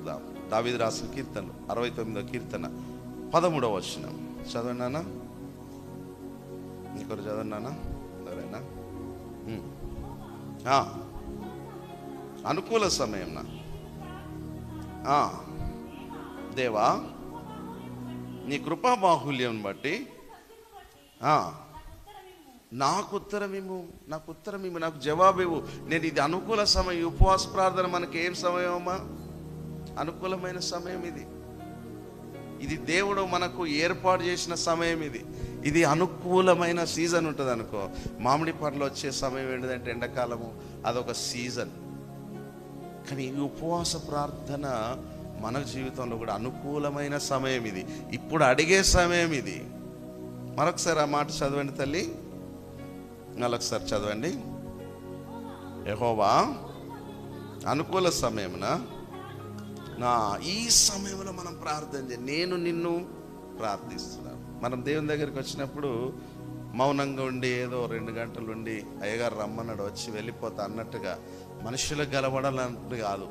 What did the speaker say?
చదువుదాం. దావీదు రాసిన కీర్తనలు 69వ కీర్తన 13వ వచనం చదవండి నాన్న. ఇంకొకరు చదవండి నాన్న. ఎవరైనా అనుకూల సమయం దేవా నీ కృపా బాహుల్యం బట్టి నాకు ఉత్తరమిమ్ము, నాకు జవాబివ్వు. నేను ఇది అనుకూల సమయం. ఉపవాస ప్రార్థన మనకి ఏం సమయం అమ్మా? అనుకూలమైన సమయం ఇది దేవుడు మనకు ఏర్పాటు చేసిన సమయం. ఇది అనుకూలమైన సీజన్ ఉంటుంది అనుకో. మామిడి పండ్లు వచ్చే సమయం ఏంటిదంటే ఎండాకాలము, అదొక సీజన్. కానీ ఈ ఉపవాస ప్రార్థన మన జీవితంలో కూడా అనుకూలమైన సమయం. ఇప్పుడు అడిగే సమయం. మరొకసారి ఆ మాట చదవండి తల్లి, మరొకసారి చదవండి. యెహోవా అనుకూల సమయమున ఈ సమయంలో మనం ప్రార్థన చేయాలి. నేను నిన్ను ప్రార్థిస్తున్నాను. మనం దేవుని దగ్గరికి వచ్చినప్పుడు మౌనంగా ఉండి ఏదో 2 గంటలు ఉండి అయ్యగారు రమ్మన్నాడు వచ్చి వెళ్ళిపోతా అన్నట్టుగా మనుషులకు గలబడాలన్నట్టు కాదు.